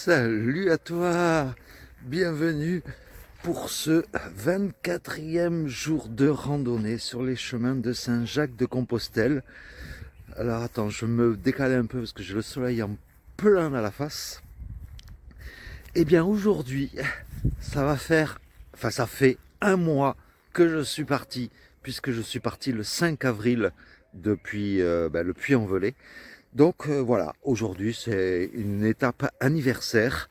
Salut à toi, bienvenue pour ce 24e jour de randonnée sur les chemins de Saint-Jacques-de-Compostelle. Alors attends, je me décale un peu parce que j'ai le soleil en plein à la face. Eh bien aujourd'hui, ça fait un mois que je suis parti, puisque je suis parti le 5 avril depuis le Puy-en-Velay. Donc voilà, aujourd'hui c'est une étape anniversaire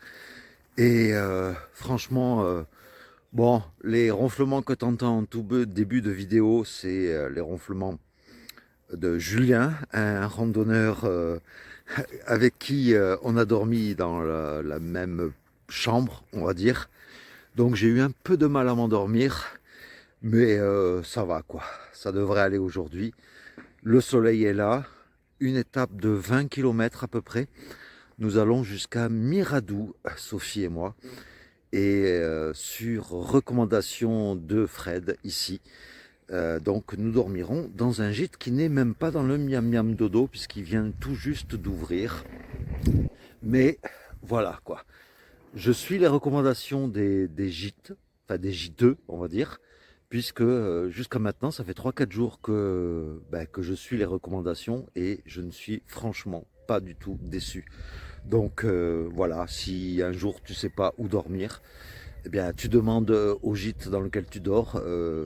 et franchement, bon, les ronflements que tu entends en tout début de vidéo, c'est les ronflements de Julien, un randonneur avec qui on a dormi dans la même chambre, on va dire. Donc j'ai eu un peu de mal à m'endormir, mais ça va quoi, ça devrait aller aujourd'hui. Le soleil est là, une étape de 20 km à peu près. Nous allons jusqu'à Miradou, Sophie et moi, et sur recommandation de Fred ici. Donc nous dormirons dans un gîte qui n'est même pas dans le miam miam dodo puisqu'il vient tout juste d'ouvrir. Mais voilà quoi. Je suis les recommandations des gîtes, enfin des gîteux on va dire, puisque jusqu'à maintenant ça fait 3-4 jours que je suis les recommandations et je ne suis franchement pas du tout déçu. Donc voilà, si un jour tu sais pas où dormir, eh bien tu demandes au gîte dans lequel tu dors,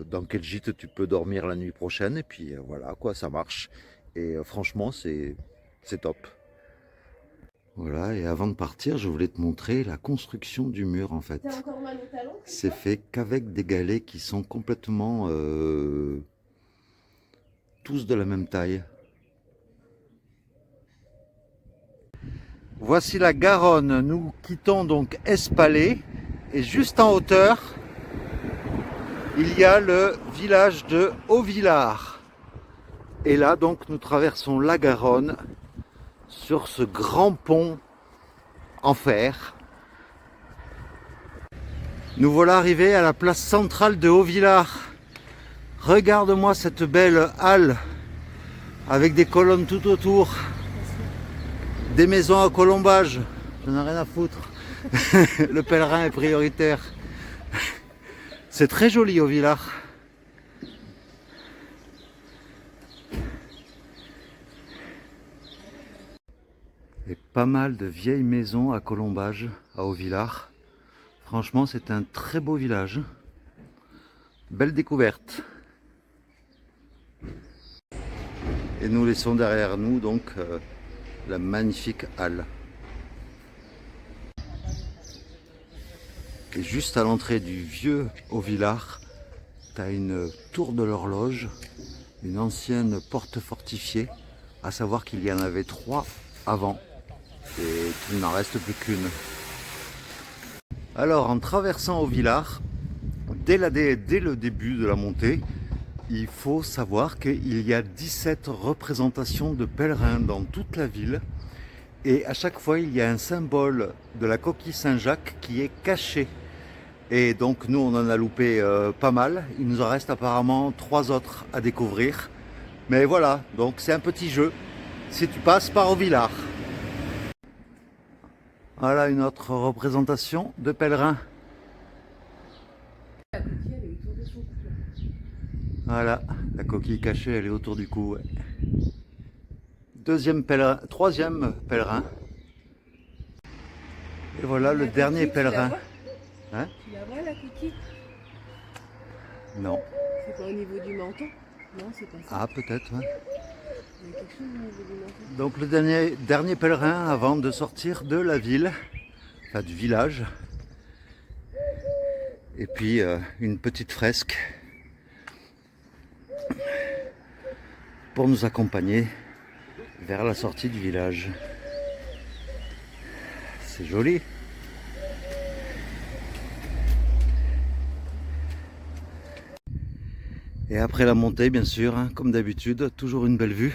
dans quel gîte tu peux dormir la nuit prochaine, et puis voilà quoi, ça marche. Et franchement c'est top. Voilà, et avant de partir, je voulais te montrer la construction du mur en fait. C'est fait qu'avec des galets qui sont complètement tous de la même taille. Voici la Garonne, nous quittons donc Espalais et juste en hauteur, il y a le village de Haut-Villars. Et là donc nous traversons la Garonne sur ce grand pont en fer. Nous voilà arrivés à la place centrale de Haut-Villars. Regarde-moi cette belle halle avec des colonnes tout autour, des maisons à colombage. Je n'en ai rien à foutre. Le pèlerin est prioritaire. C'est très joli Haut-Villars. Et pas mal de vieilles maisons à colombage à Haut-Villars. Franchement, c'est un très beau village. Belle découverte. Et nous laissons derrière nous donc la magnifique halle. Et juste à l'entrée du vieux Haut-Villars, tu as une tour de l'horloge, une ancienne porte fortifiée, à savoir qu'il y en avait 3 avant et qu'il n'en reste plus qu'une. Alors en traversant Haut-Villars, dès le début de la montée, il faut savoir qu'il y a 17 représentations de pèlerins dans toute la ville. Et à chaque fois, il y a un symbole de la coquille Saint-Jacques qui est caché. Et donc nous, on en a loupé pas mal. Il nous en reste apparemment 3 autres à découvrir. Mais voilà, donc c'est un petit jeu si tu passes par Haut-Villars. Voilà une autre représentation de pèlerins. Voilà, la coquille cachée, elle est autour du cou. Ouais. Troisième pèlerin. Et voilà le dernier pèlerin. Hein? Tu la vois la coquille? Non. C'est pas au niveau du menton? Non, c'est pas ça. Ah, peut-être. Ouais. Il y a quelque chose au niveau du menton. Donc le dernier pèlerin avant de sortir de la ville, enfin du village. Et puis une petite fresque pour nous accompagner vers la sortie du village. C'est joli. Et après la montée, bien sûr, hein, comme d'habitude, toujours une belle vue.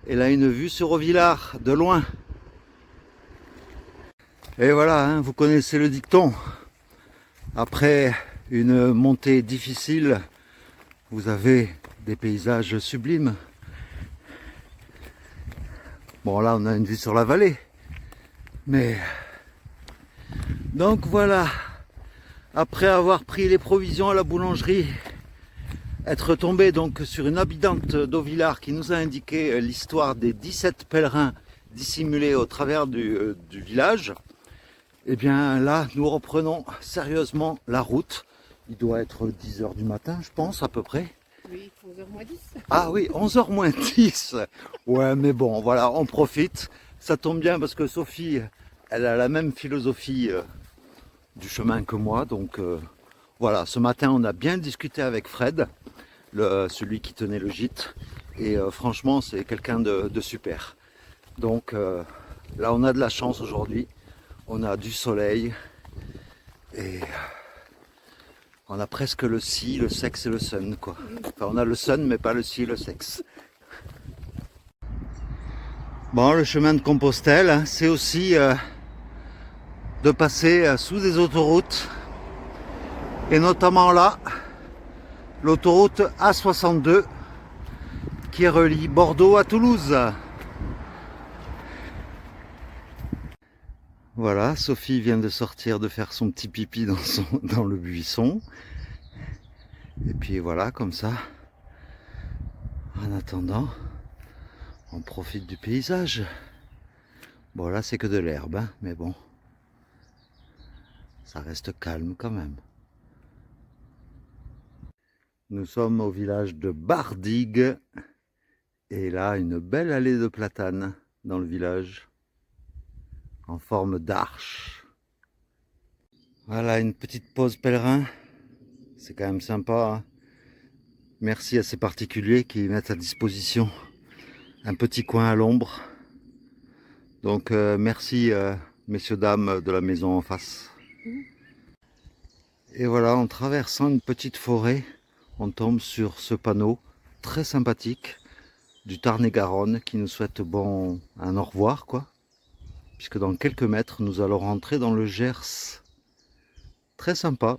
Et là, une vue sur Haut-Villars, de loin. Et voilà, hein, vous connaissez le dicton. Après une montée difficile, vous avez des paysages sublimes. Bon, là, on a une vue sur la vallée. Mais Donc voilà, après avoir pris les provisions à la boulangerie, être tombé donc sur une habitante d'Auvillard qui nous a indiqué l'histoire des 17 pèlerins dissimulés au travers du village, et bien là nous reprenons sérieusement la route. Il doit être 10 h du matin, je pense, à peu près. Oui, 11h moins 10. Ah oui, 11 h moins 10. Ouais, mais bon, voilà, on profite. Ça tombe bien parce que Sophie, elle a la même philosophie du chemin que moi. Donc voilà, ce matin, on a bien discuté avec Fred, celui qui tenait le gîte. Et franchement, c'est quelqu'un de super. Donc là, on a de la chance aujourd'hui. On a du soleil. Et on a presque le si, le sexe et le sun, quoi. Enfin, on a le sun, mais pas le si et le sexe. Bon, le chemin de Compostelle, hein, c'est aussi de passer sous des autoroutes. Et notamment là, l'autoroute A62 qui relie Bordeaux à Toulouse. Voilà, Sophie vient de sortir de faire son petit pipi dans le buisson. Et puis voilà, comme ça, en attendant, on profite du paysage. Bon, là, c'est que de l'herbe, hein, mais bon, ça reste calme quand même. Nous sommes au village de Bardigue. Et là, une belle allée de platanes dans le village, en forme d'arche. Voilà, une petite pause pèlerin. C'est quand même sympa, hein. Merci à ces particuliers qui mettent à disposition un petit coin à l'ombre. Donc merci messieurs dames de la maison en face. Et voilà, en traversant une petite forêt, on tombe sur ce panneau très sympathique du Tarn-et-Garonne qui nous souhaite bon un au revoir, quoi. Puisque dans quelques mètres, nous allons rentrer dans le Gers. Très sympa.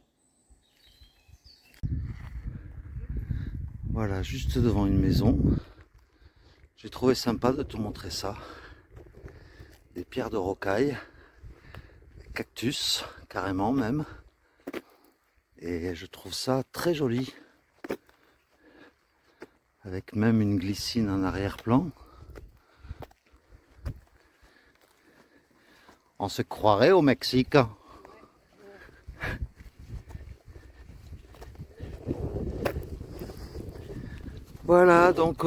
Voilà, juste devant une maison. J'ai trouvé sympa de te montrer ça. Des pierres de rocaille, des cactus, carrément même. Et je trouve ça très joli. Avec même une glycine en arrière-plan. On se croirait au Mexique. Voilà, donc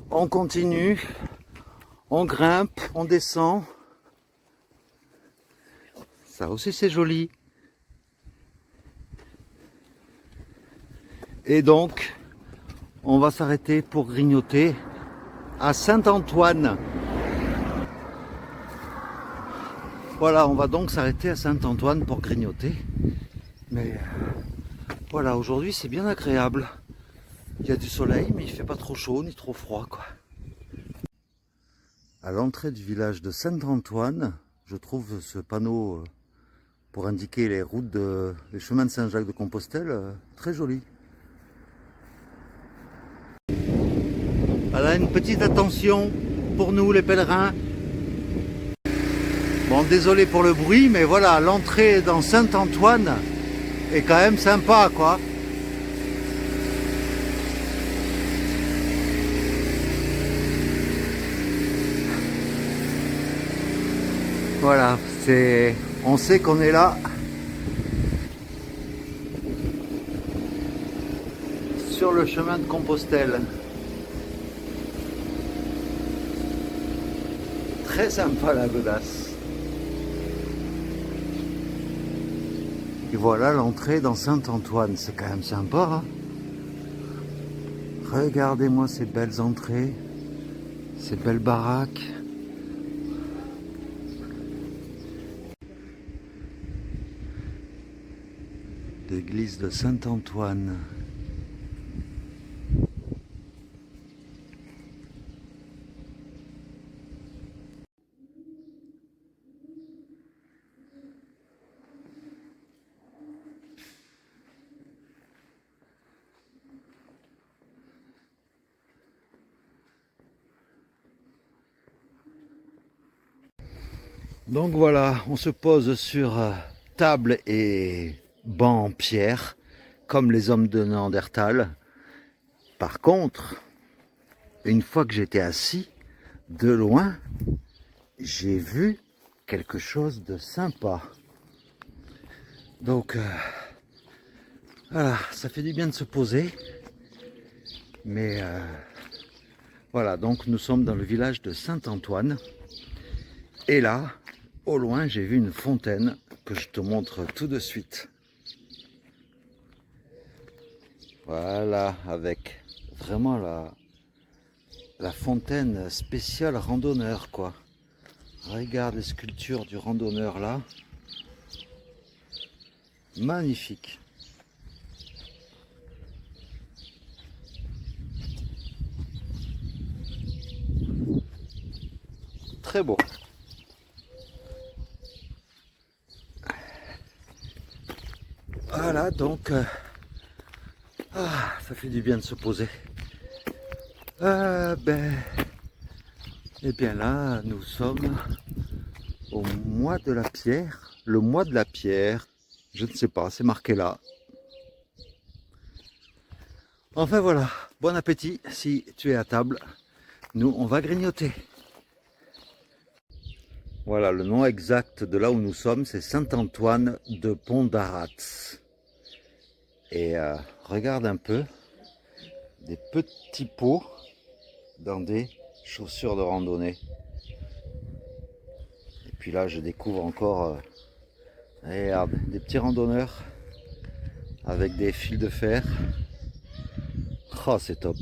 on continue, on grimpe, on descend. Ça aussi c'est joli. Et donc, on va s'arrêter pour grignoter à Saint-Antoine. Voilà, on va donc s'arrêter à Saint-Antoine pour grignoter. Mais voilà, aujourd'hui c'est bien agréable. Il y a du soleil, mais il fait pas trop chaud ni trop froid, quoi. À l'entrée du village de Saint-Antoine, je trouve ce panneau pour indiquer les routes les chemins de Saint-Jacques-de-Compostelle très joli. Voilà, une petite attention pour nous les pèlerins. Bon, désolé pour le bruit, mais voilà, l'entrée dans Saint-Antoine est quand même sympa, quoi. Voilà, on sait qu'on est là sur le chemin de Compostelle. Très sympa la godasse. Et voilà l'entrée dans Saint-Antoine, c'est quand même sympa, hein. Regardez-moi ces belles entrées, ces belles baraques. L'église de Saint-Antoine. Donc voilà, on se pose sur table et banc en pierre, comme les hommes de Néandertal. Par contre, une fois que j'étais assis, de loin, j'ai vu quelque chose de sympa. Donc voilà, ça fait du bien de se poser. Mais voilà, donc nous sommes dans le village de Saint-Antoine. Et là, au loin, j'ai vu une fontaine que je te montre tout de suite. Voilà, avec vraiment la fontaine spéciale randonneur, quoi. Regarde les sculptures du randonneur là. Magnifique. Très beau. Voilà, donc ça fait du bien de se poser. Et bien là, nous sommes au mois de la pierre. Le mois de la pierre, je ne sais pas, c'est marqué là. Enfin voilà, bon appétit si tu es à table. Nous, on va grignoter. Voilà, le nom exact de là où nous sommes, c'est Saint-Antoine de Pont-d'Arats. Et regarde un peu, des petits pots dans des chaussures de randonnée. Et puis là, je découvre encore, regarde, des petits randonneurs avec des fils de fer. Oh, c'est top.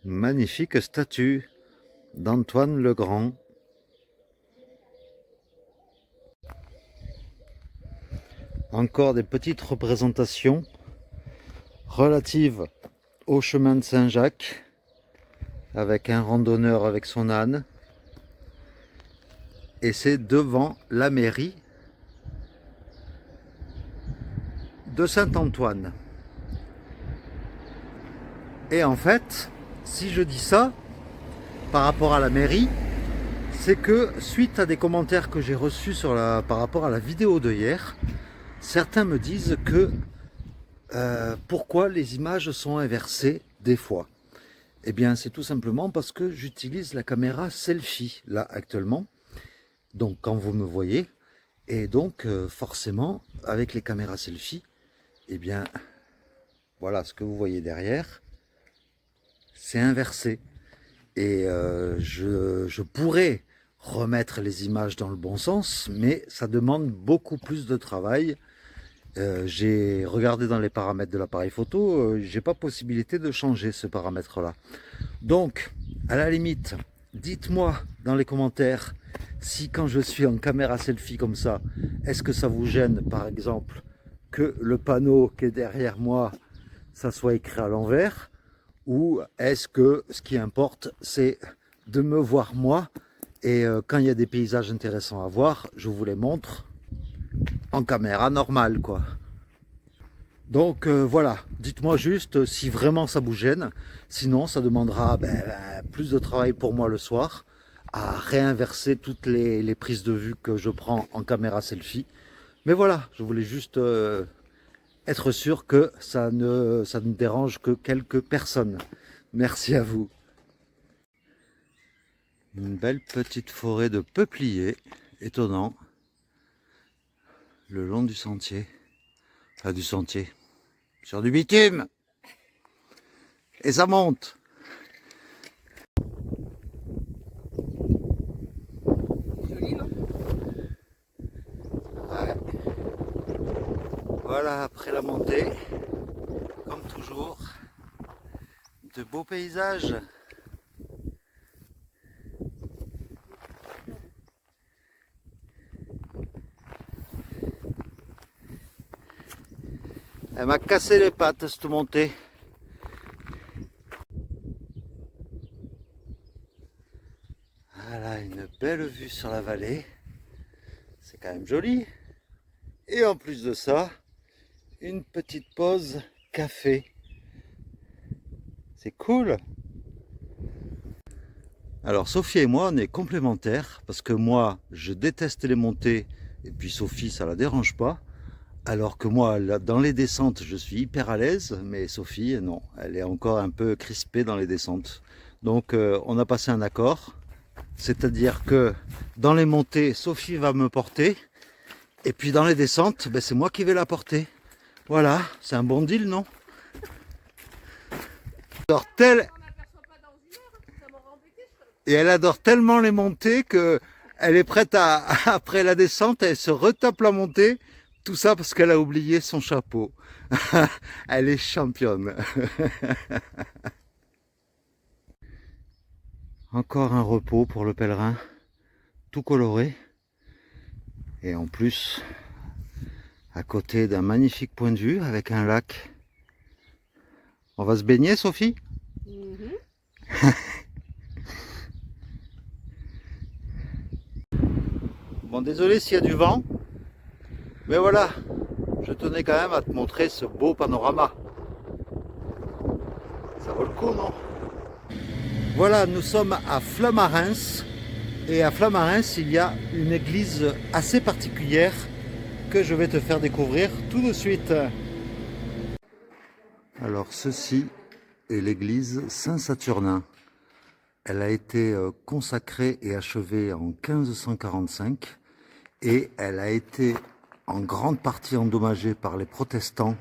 Magnifique statue d'Antoine le Grand. Encore des petites représentations relatives au chemin de Saint-Jacques, avec un randonneur avec son âne. Et c'est devant la mairie de Saint-Antoine. Et en fait, si je dis ça, par rapport à la mairie, c'est que suite à des commentaires que j'ai reçus par rapport à la vidéo de hier, certains me disent que pourquoi les images sont inversées des fois. Eh bien, c'est tout simplement parce que j'utilise la caméra selfie, là, actuellement. Donc, quand vous me voyez, et donc, forcément, avec les caméras selfie, eh bien, voilà, ce que vous voyez derrière, c'est inversé. Et je pourrais remettre les images dans le bon sens, mais ça demande beaucoup plus de travail. J'ai regardé dans les paramètres de l'appareil photo, j'ai pas possibilité de changer ce paramètre là. Donc à la limite, dites-moi dans les commentaires si quand je suis en caméra selfie comme ça, est-ce que ça vous gêne par exemple que le panneau qui est derrière moi, ça soit écrit à l'envers, ou est-ce que ce qui importe c'est de me voir moi, et quand il y a des paysages intéressants à voir, je vous les montre en caméra normale, quoi. Donc voilà, dites-moi juste si vraiment ça vous gêne. Sinon, ça demandera plus de travail pour moi le soir à réinverser toutes les prises de vue que je prends en caméra selfie. Mais voilà, je voulais juste être sûr que ça ne dérange que quelques personnes. Merci à vous. Une belle petite forêt de peupliers, étonnant, le long du sentier. Enfin, du sentier. Sur du bitume. Et ça monte. Joli, non? Ouais. Voilà, après la montée, comme toujours, de beaux paysages. Elle m'a cassé les pattes cette montée. Voilà, une belle vue sur la vallée. C'est quand même joli. Et en plus de ça, une petite pause café. C'est cool. Alors Sophie et moi, on est complémentaires parce que moi, je déteste les montées et puis Sophie, ça la dérange pas. Alors que moi, là, dans les descentes, je suis hyper à l'aise, mais Sophie, non, elle est encore un peu crispée dans les descentes. Donc on a passé un accord, c'est-à-dire que dans les montées, Sophie va me porter, et puis dans les descentes, ben, c'est moi qui vais la porter. Voilà, c'est un bon deal, non? Et elle adore tellement les montées que elle est prête à, après la descente, elle se retape la montée. Tout ça parce qu'elle a oublié son chapeau. Elle est championne. Encore un repos pour le pèlerin, tout coloré. Et en plus, à côté d'un magnifique point de vue avec un lac. On va se baigner, Sophie? Bon, désolé s'il y a du vent, mais voilà, je tenais quand même à te montrer ce beau panorama. Ça vaut le coup, non? Voilà, nous sommes à Flamarens, et à Flamarens, il y a une église assez particulière que je vais te faire découvrir tout de suite. Alors, ceci est l'église Saint-Saturnin. Elle a été consacrée et achevée en 1545 et elle a été en grande partie endommagée par les protestants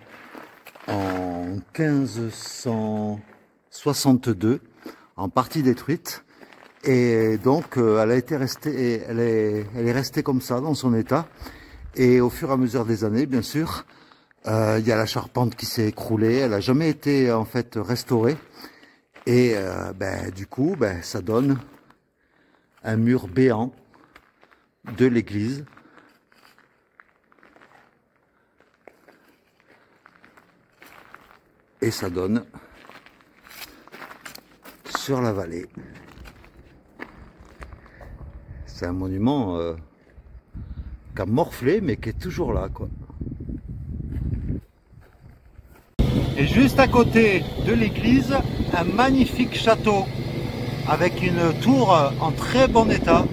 en 1562, en partie détruite. Et donc elle est restée comme ça dans son état. Et au fur et à mesure des années, bien sûr, il y a la charpente qui s'est écroulée. Elle n'a jamais été en fait restaurée. Et du coup, ça donne un mur béant de l'église. Et ça donne sur la vallée. C'est un monument qui a morflé, mais qui est toujours là, quoi. Et juste à côté de l'église, un magnifique château avec une tour en très bon état.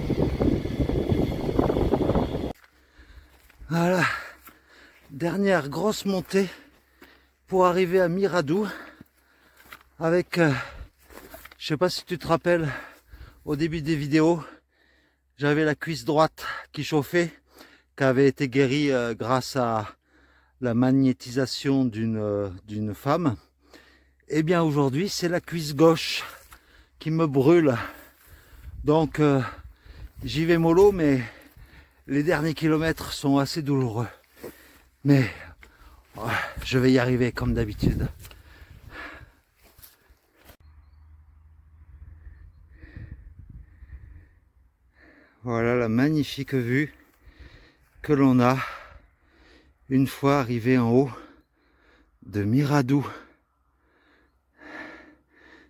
Voilà, dernière grosse montée pour arriver à Miradou avec, je sais pas si tu te rappelles, au début des vidéos, j'avais la cuisse droite qui chauffait, qui avait été guérie grâce à la magnétisation d'une femme. Et bien aujourd'hui, c'est la cuisse gauche qui me brûle. Donc j'y vais mollo, mais les derniers kilomètres sont assez douloureux. Mais je vais y arriver comme d'habitude. Voilà la magnifique vue que l'on a une fois arrivé en haut de Miradou.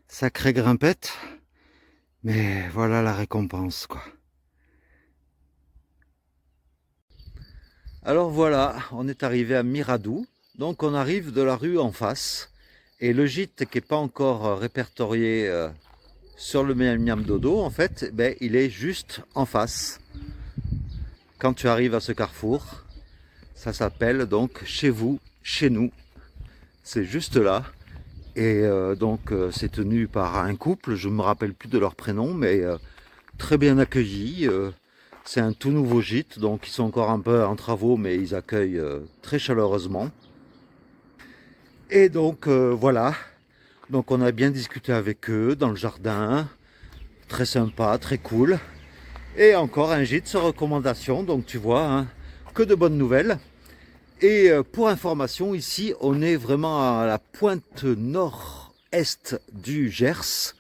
Sacrée grimpette, mais voilà la récompense, quoi. Alors voilà, on est arrivé à Miradou. Donc on arrive de la rue en face. Et le gîte qui n'est pas encore répertorié sur le Miam Miam Dodo, en fait, il est juste en face. Quand tu arrives à ce carrefour, ça s'appelle donc Chez vous, chez nous. C'est juste là. Et donc c'est tenu par un couple, je ne me rappelle plus de leur prénom, mais très bien accueilli. C'est un tout nouveau gîte, donc ils sont encore un peu en travaux, mais ils accueillent très chaleureusement. Et donc voilà, donc on a bien discuté avec eux dans le jardin, très sympa, très cool. Et encore un gîte sur recommandation, donc tu vois, hein, que de bonnes nouvelles. Et pour information, ici on est vraiment à la pointe nord-est du Gers,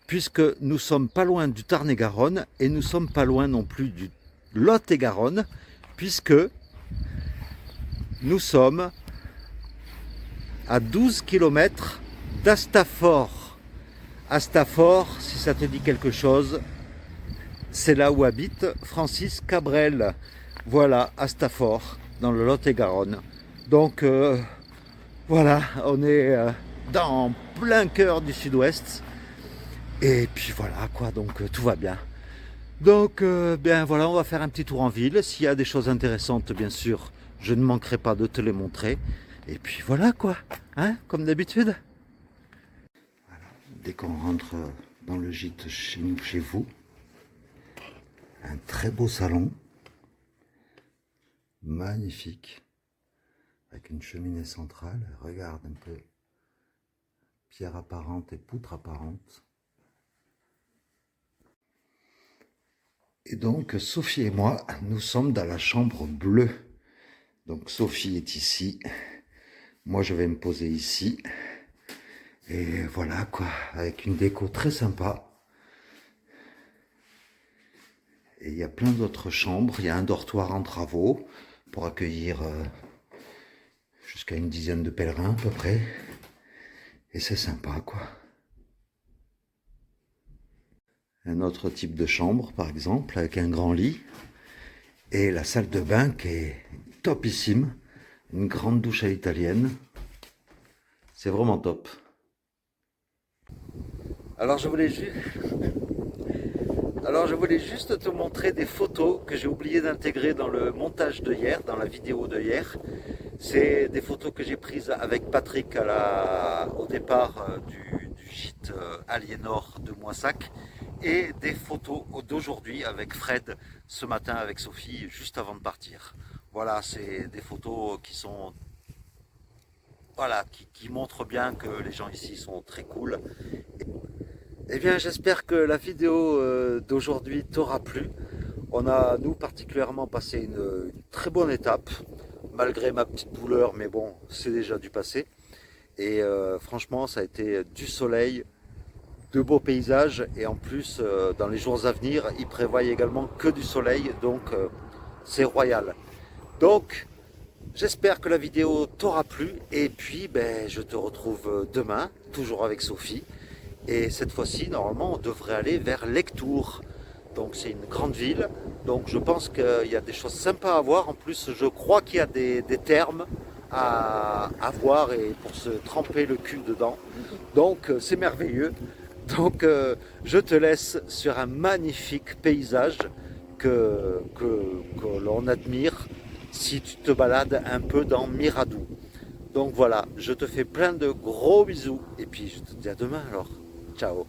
puisque nous sommes pas loin du Tarn-et-Garonne et nous sommes pas loin non plus du Lot-et-Garonne, puisque nous sommes à 12 km d'Astafort. Astafort, si ça te dit quelque chose, c'est là où habite Francis Cabrel. voilà, à Stafford, dans le Lot-et-Garonne. Donc voilà, on est dans plein cœur du sud-ouest. Et puis voilà quoi, donc tout va bien. Donc bien voilà, on va faire un petit tour en ville. S'il y a des choses intéressantes, bien sûr, je ne manquerai pas de te les montrer. Et puis voilà quoi, hein, comme d'habitude. Voilà. Dès qu'on rentre dans le gîte chez nous, chez vous, un très beau salon, magnifique, avec une cheminée centrale. Regarde un peu, pierre apparente et poutre apparente. Et donc Sophie et moi, nous sommes dans la chambre bleue. Donc Sophie est ici, moi je vais me poser ici. Et voilà quoi, avec une déco très sympa. Et il y a plein d'autres chambres, il y a un dortoir en travaux pour accueillir jusqu'à une dizaine de pèlerins à peu près. Et c'est sympa quoi. Un autre type de chambre par exemple, avec un grand lit. Et la salle de bain qui est topissime. Une grande douche à l'italienne. C'est vraiment top. Alors je voulais juste te montrer des photos que j'ai oublié d'intégrer dans le montage de hier, dans la vidéo de hier. C'est des photos que j'ai prises avec Patrick au départ du gîte Aliénor de Moissac et des photos d'aujourd'hui avec Fred ce matin avec Sophie juste avant de partir. Voilà, c'est des photos qui sont... Voilà, qui montrent bien que les gens ici sont très cool. Eh bien, j'espère que la vidéo d'aujourd'hui t'aura plu. On a, nous, particulièrement passé une très bonne étape, malgré ma petite douleur, mais bon, c'est déjà du passé. Et franchement, ça a été du soleil, de beaux paysages, et en plus, dans les jours à venir, ils prévoient également que du soleil, donc c'est royal. Donc, j'espère que la vidéo t'aura plu, et puis, ben, je te retrouve demain, toujours avec Sophie. Et cette fois-ci, normalement, on devrait aller vers Lectoure. Donc c'est une grande ville. Donc je pense qu'il y a des choses sympas à voir. En plus, je crois qu'il y a des thermes à voir et pour se tremper le cul dedans. Donc c'est merveilleux. Donc je te laisse sur un magnifique paysage que l'on admire si tu te balades un peu dans Miradou. Donc voilà, je te fais plein de gros bisous et puis je te dis à demain alors. Ciao.